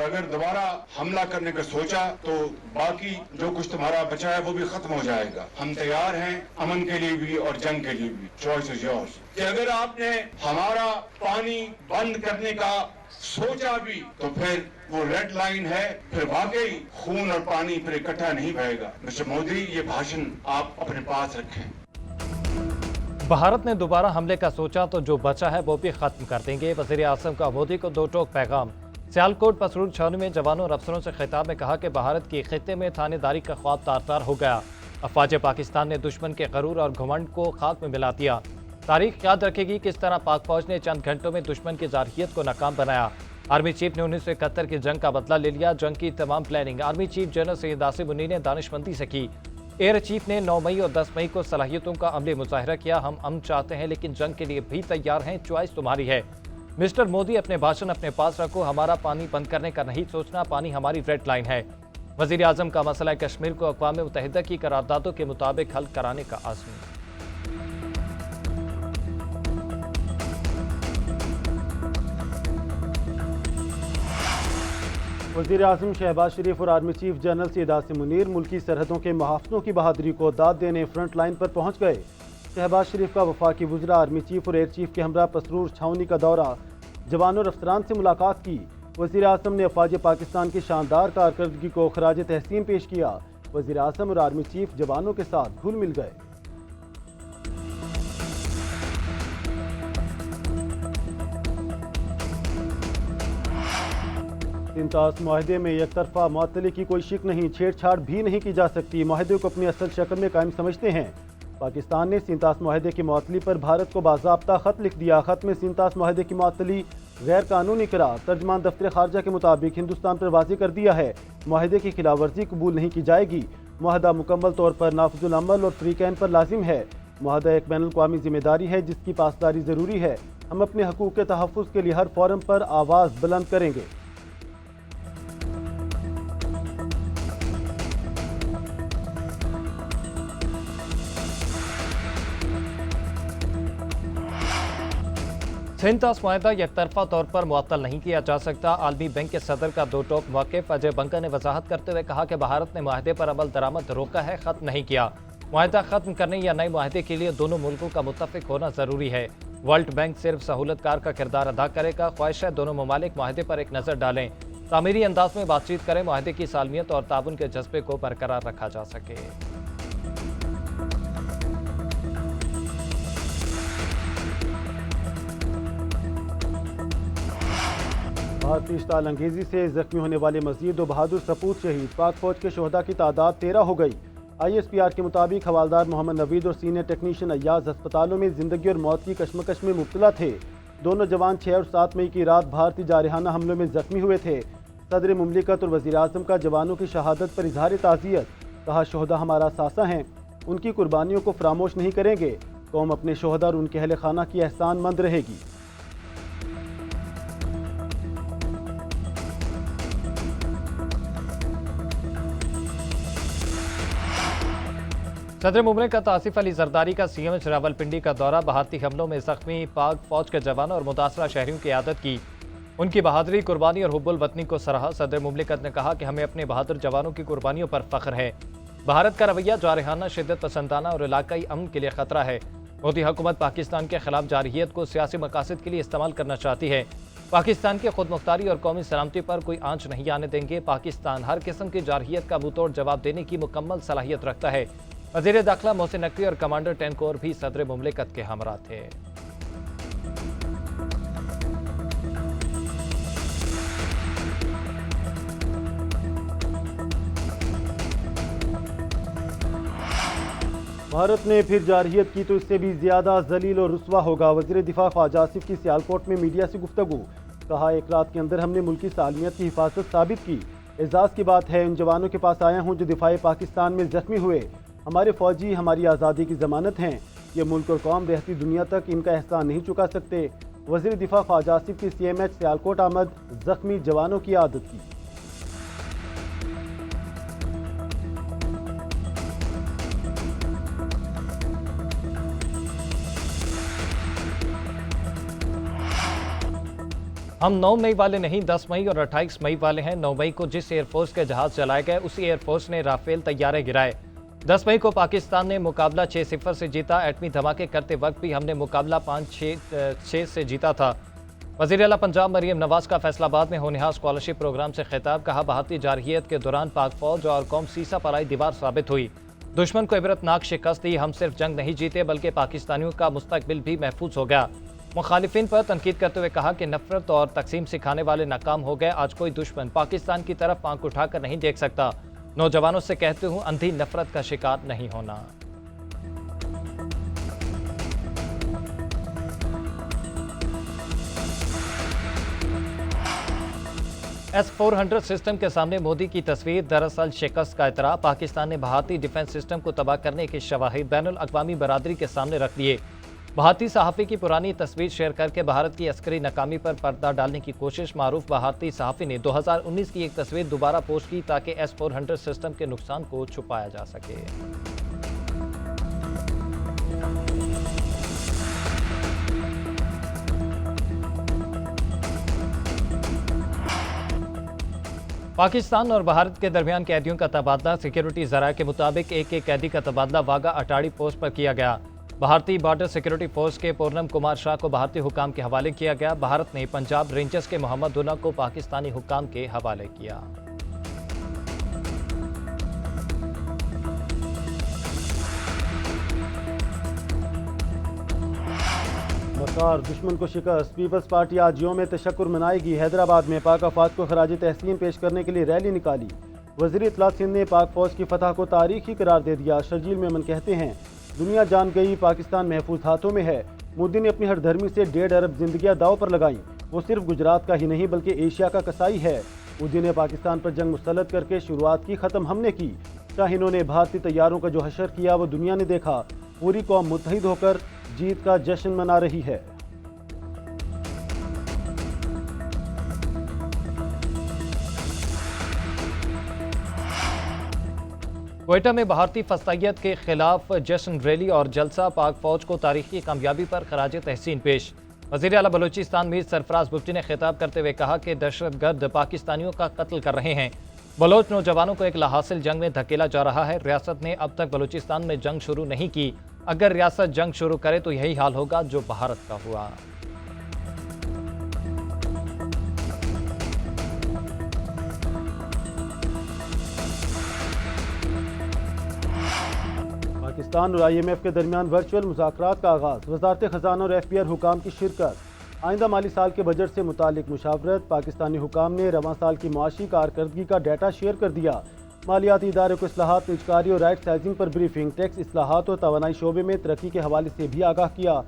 अगर दोबारा हमला करने का सोचा तो बाकी जो कुछ तुम्हारा बचा है वो भी खत्म हो जाएगा। हम तैयार हैं अमन के लिए भी और जंग के लिए भी। Choice is yours. कि अगर आपने हमारा पानी बंद करने का सोचा भी तो फिर वो रेड लाइन है, फिर वाकई खून और पानी फिर इकट्ठा नहीं बहेगा। मिस्टर मोदी, ये भाषण आप अपने पास रखें। भारत ने दोबारा हमले का सोचा तो जो बचा है वो भी खत्म कर देंगे। वजीर आजम का मोदी को दो टोक पैगाम। सियालकोट पसरूर छावनी में जवानों और अफसरों से खिताब में कहा कि भारत की खित्ते में थानेदारी का ख्वाब तार-तार हो गया। अफवाज पाकिस्तान ने दुश्मन के गरूर और घमंड को खाक में मिला दिया। तारीख याद रखेगी किस तरह पाक फौज ने चंद घंटों में दुश्मन की जारहियत को नाकाम बनाया। आर्मी चीफ ने 1971 की जंग का बदला ले लिया। जंग की तमाम planning army chief general Syed Asim Munir ने दानिशमंदी से की। एयर चीफ ने 9 मई और 10 मई को सलाहियतों का अमली मुजाहिरा किया। हम अमन चाहते हैं लेकिन जंग के लिए भी तैयार हैं, चॉइस तुम्हारी है। मिस्टर मोदी, अपने भाषण अपने पास रखो। हमारा पानी बंद करने का नहीं सोचना, पानी हमारी रेड लाइन है। वजीर आजम का मसला कश्मीर को अक़वाम मुत्तहिदा की करारदादों के मुताबिक हल कराने का आज़म। वज़ीर आज़म शहबाज शरीफ और army chief general Syed Asim Munir मुल्की सरहदों के मुहाफ़िज़ों की बहादुरी को दाद देने फ्रंट लाइन पर पहुँच गए। शहबाज शरीफ का वफाकी वज़रा, आर्मी चीफ और एयर चीफ के हमरा पसरूर छावनी का दौरा, जवानों और अफसरान से मुलाकात की। वज़ीर आज़म ने अफवाज पाकिस्तान की शानदार कारकर्दगी को खराज तहसीन पेश किया। वज़ीर आज़म और आर्मी चीफ जवानों के साथ घुल मिल गए। इंताज माहदे में एक तरफा मुअत्तली की कोई शिक नहीं, छेड़छाड़ भी नहीं की जा सकती। माहदे को अपनी असल शक्ल में कायम समझते हैं। पाकिस्तान ने सिंतास माहदे की मुअत्तली पर भारत को बाज़ाब्ता खत लिख दिया। खत में सिंतास माहदे की मुअत्तली गैर कानूनी करार तर्जमान दफ्तर खारजा के मुताबिक हिंदुस्तान पर वाज़ेह कर दिया है। माहदे की खिलाफ वर्जी कबूल नहीं की जाएगी। माहदा मुकम्मल तौर पर नाफिजुल अमल और फ्रीकैन पर लाजिम है। माहदा एक बैनुल अक़वामी जिम्मेदारी है जिसकी पासदारी ज़रूरी है। हम अपने हकूक़ के तहफ़्फ़ुज़ के लिए हर फोरम पर आवाज़ बुलंद करेंगे। सिंतास माहदा एकतरफा तौर पर मुअत्तल नहीं किया जा सकता। आलमी बैंक के सदर का दो टोक मौक़िफ़ अजय बंका ने वजाहत करते हुए कहा कि भारत ने माहदे पर अमल दरामद रोका है, ख़त्म नहीं किया। माहदा ख़त्म करने या नए माहदे के लिए दोनों मुल्कों का मुत्तफ़िक होना ज़रूरी है। वर्ल्ड बैंक सिर्फ सहूलतकार का किरदार अदा करेगा। ख्वाहिश है दोनों ममालिक माहदे पर एक नज़र डालें, तामीरी अंदाज में बातचीत करें, माहदे की सालमियत और ताउन के जज्बे को बरकरार रखा जा सके। भारतीय इश्ताल अंगेजी से जख्मी होने वाले मजीद दो बहादुर सपूत शहीद। पाक फौज के शोहदा की तादाद 13 हो गई। ISPR के मुताबिक हवालदार मोहम्मद नवीद और सीनियर टेक्नीशियन अय्याज अस्पतालों में जिंदगी और मौत की कशमकश में मुब्तला थे। दोनों जवान 6 और 7 मई की रात भारतीय जारहाना हमलों में जख्मी हुए थे। सदर मुमलिकत और वज़ीर आज़म का जवानों की शहादत पर इजहार ताज़ियत। कहा, शोहदा हमारा सासा हैं, उनकी कुर्बानियों को फरामोश नहीं करेंगे। कौम अपने शोहदा और उनके अहले खाना की एहसानमंद रहेगी। सदर मुमलिकत आसिफ अली जरदारी का CMH रावलपिंडी का दौरा। भारतीय हमलों में जख्मी पाक फौज के जवानों और मुतासरा शहरियों की आदत की। उनकी बहादुरी, कुर्बानी और हुब्बुल वतनी को सराहा। सदर मुमलिकत ने कहा कि हमें अपने बहादुर जवानों की कुर्बानियों पर फख्र है। भारत का रवैया जारहाना, शिद्दत पसंदाना और इलाकाई अमन के लिए खतरा है। मोदी हुकूमत पाकिस्तान के खिलाफ जारहियत को सियासी मकासद के लिए इस्तेमाल करना चाहती है। पाकिस्तान की खुद मुख्तारी और कौमी सलामती पर कोई आंच नहीं आने देंगे। पाकिस्तान हर किस्म की जारहियत का मुंहतोड़ जवाब देने की मुकम्मल सलाहियत रखता है। वज़ीर दाखिला मोहसिन नकवी और कमांडर 10 कोर भी सदर मुमलिकत के हमरा थे। भारत ने फिर जारहियत की तो इससे भी ज्यादा जलील और रुस्वा होगा। वज़ीर दिफा ख्वाजा आसिफ की सियालकोट में मीडिया से गुफ्तगू। कहा, एक रात के अंदर हमने मुल्की सालमियत की हिफाजत साबित की। एजाज़ की बात है उन जवानों के पास आया हूँ जो दिफाए पाकिस्तान में जख्मी हुए। हमारे फौजी हमारी आज़ादी की ज़मानत हैं। ये मुल्क और कौम रहती दुनिया तक इनका एहसान नहीं चुका सकते। वज़ीर दिफा ख्वाजा आसिफ की CMH सियालकोट आमद, जख्मी जवानों की आदत की। हम 9 मई वाले नहीं, 10 मई और 28 मई वाले हैं। 9 मई को जिस एयरफोर्स के जहाज चलाए गए उसी एयरफोर्स ने राफेल तैयारे गिराए। 10 मई को पाकिस्तान ने मुकाबला 6-0 से जीता। एटमी धमाके करते वक्त भी हमने मुकाबला 5-6 से जीता था। वज़ीर आला पंजाब मरीम नवाज का फैसलाबाद में होनहार स्कॉलरशिप प्रोग्राम से खिताब। कहा, भारतीय जारहियत के दौरान पाक फौज और कौम सीसा पराई दीवार साबित हुई। दुश्मन को इबरतनाक शिकस्त दी। हम सिर्फ जंग नहीं जीते बल्कि पाकिस्तानियों का मुस्तकबिल भी महफूज हो गया। मुखालिफिन पर तनकीद करते हुए कहा कि नफरत और तकसीम सिखाने वाले नाकाम हो गए। आज कोई दुश्मन पाकिस्तान की तरफ आंख उठाकर नहीं देख सकता। नौजवानों से कहते हूँ, अंधी नफरत का शिकार नहीं होना। S-400 सिस्टम के सामने मोदी की तस्वीर, दरअसल शिकस्त का इतरा। पाकिस्तान ने भारतीय डिफेंस सिस्टम को तबाह करने के शवाहिद बैनुल अक़वामी बरादरी के सामने रख दिए। भारतीय सहाफ़ी की पुरानी तस्वीर शेयर करके भारत की अस्करी नाकामी पर पर्दा डालने की कोशिश। मारूफ भारतीय सहाफ़ी ने 2019 की एक तस्वीर दोबारा पोस्ट की ताकि S-400 सिस्टम के नुकसान को छुपाया जा सके। पाकिस्तान और भारत के दरमियान कैदियों का तबादला। सिक्योरिटी ज़राए के मुताबिक एक कैदी का तबादला वाघा अटारी पोस्ट पर किया गया। भारतीय बॉर्डर सिक्योरिटी फोर्स के पूर्णम कुमार शाह को भारतीय हुकाम के हवाले किया गया। भारत ने पंजाब रेंजर्स के मोहम्मद उन्ना को पाकिस्तानी हुकाम के हवाले किया। मकार दुश्मन को शिकस्त। पीपल्स पार्टी आज यौम तशक्कुर मनाएगी। हैदराबाद में पाक अफवाज को खराज तहसीन पेश करने के लिए रैली निकाली। वज़ीर इत्तलात सिंध ने पाक फौज की फतह को तारीखी करार दे दिया। शर्जील मेमन कहते हैं, दुनिया जान गई पाकिस्तान महफूज हाथों में है। मोदी ने अपनी हरधर्मी से 1.5 अरब जिंदगियां दाव पर लगाई। वो सिर्फ गुजरात का ही नहीं बल्कि एशिया का कसाई है। मोदी ने पाकिस्तान पर जंग मुस्तलद करके शुरुआत की, ख़त्म हमने की। शाहीनों ने भारतीय तैयारों का जो हशर किया वो दुनिया ने देखा। पूरी कौम मुत्तहिद होकर जीत का जश्न मना रही है। क्वेटा में भारतीय फस्तायत के खिलाफ जश्न रैली और जलसा। पाक फौज को तारीखी कामयाबी पर खराज तहसीन पेश। वज़ीर आला बलूचिस्तान मीर सरफराज बुगटी ने खिताब करते हुए कहा कि दहशतगर्द पाकिस्तानियों का कत्ल कर रहे हैं। बलोच नौजवानों को एक लाहासिल जंग में धकेला जा रहा है। रियासत ने अब तक बलूचिस्तान में जंग शुरू नहीं की। अगर रियासत जंग शुरू करे तो यही हाल होगा जो भारत का हुआ। पाकिस्तान और IMF के दरमियान वर्चुअल मुज़ाकरात का आगाज़। वज़ारत ख़ज़ाना और FBR हुकाम की शिरकत। आइंदा माली साल के बजट से मुतालिक मुशावरत। पाकिस्तानी हुकाम ने रवां साल की मुआशी कारकर्दगी का डाटा शेयर कर दिया। मालियाती इदारे को इस्लाहात, निजकारी और राइट साइजिंग पर ब्रीफिंग। टैक्स इस्लाहात और तवानाई शोबे में तरक्की के हवाले से भी आगाह किया।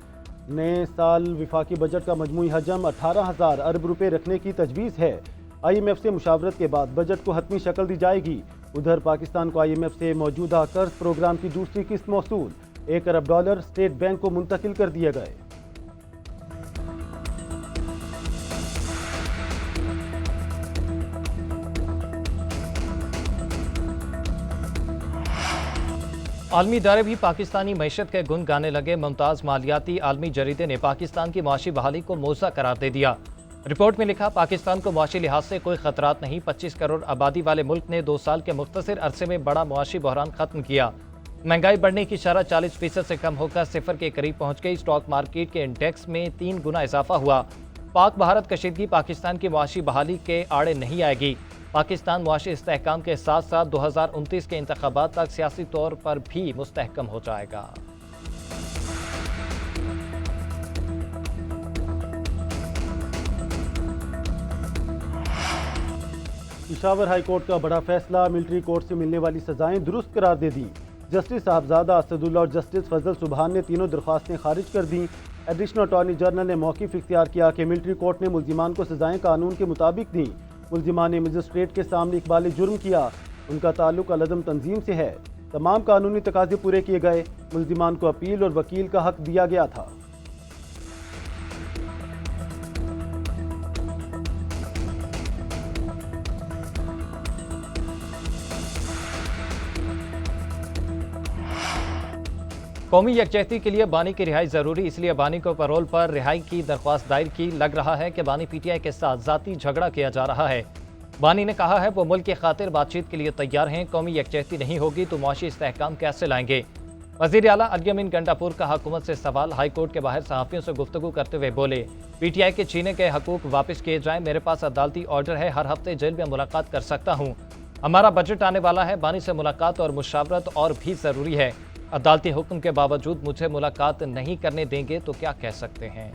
नए साल विफाकी बजट का मजमूई हजम 18,000 अरब रुपये रखने की तजवीज़ है। IMF से मुशावरत के बाद बजट को हतमी शक्ल दी जाएगी। उधर पाकिस्तान को IMF से मौजूदा कर्ज प्रोग्राम की दूसरी किस्त मौसूल। $1 अरब स्टेट बैंक को मुंतकिल कर दिए गए। आलमी इदारे भी पाकिस्तानी मईशत के गुण गाने लगे। मुमताज़ मालियाती आलमी जरीदे ने पाकिस्तान की मुआशी बहाली को मौज़ा करार दे दिया। रिपोर्ट में लिखा, पाकिस्तान को मुआशी लिहाज से कोई खतरात नहीं। 25 करोड़ आबादी वाले मुल्क ने 2 साल के मुख्तसर अरसे में बड़ा मुआशी बहरान खत्म किया। महंगाई बढ़ने की शरह 40% से कम होकर 0 के करीब पहुंच गई। स्टॉक मार्केट के इंडेक्स में 3 गुना इजाफा हुआ। पाक भारत कशीदगी पाकिस्तान की मुआशी बहाली के आड़े नहीं आएगी। पाकिस्तान मुआशी इस्तेहकाम के साथ साथ 2029 के इंतखाबात तक सियासी तौर पर भी मुस्तहकम हो जाएगा। पेशावर हाई कोर्ट का बड़ा फैसला। मिलिट्री कोर्ट से मिलने वाली सजाएं दुरुस्त करार दे दी। जस्टिस साहबजादा असदुल्ला और जस्टिस फजल सुबहान ने तीनों दरख्वास्तें खारिज कर दी। एडिशनल अटॉर्नी जनरल ने मौक़िफ़ इख्तियार किया कि मिलिट्री कोर्ट ने मुल्जिमान को सजाएं कानून के मुताबिक दी। मुल्जिमान ने मजिस्ट्रेट के सामने इकबाल जुर्म किया। उनका ताल्लुक अलअदम तंजीम से है। तमाम कानूनी तकाजे पूरे किए गए। मुल्जिमान को अपील और वकील का हक दिया गया था। कौमी यकजहती के लिए बानी की रिहाई जरूरी, इसलिए बानी को पैरोल पर रिहाई की दरख्वास्त दायर की। लग रहा है कि बानी पीटीआई के साथ जाती झगड़ा किया जा रहा है। बानी ने कहा है वो मुल्क की खातिर बातचीत के लिए तैयार हैं। कौमी यकजहती नहीं होगी तो मुआशी इस्तेहकाम कैसे लाएंगे। वज़ीर आला अल-यमीन गंडापुर का हुकूमत से सवाल। हाई कोर्ट के बाहर सहाफ़ियों से गुफ्तगू करते हुए बोले, पीटीआई के छीने के हकूक वापस किए जाएं। मेरे पास अदालती ऑर्डर है, हर हफ्ते जेल में मुलाकात कर सकता हूँ। हमारा बजट आने वाला है, बानी से मुलाकात और मुशावरत और भी ज़रूरी है। अदालती हुक्म के बावजूद मुझे मुलाकात नहीं करने देंगे तो क्या कह सकते हैं।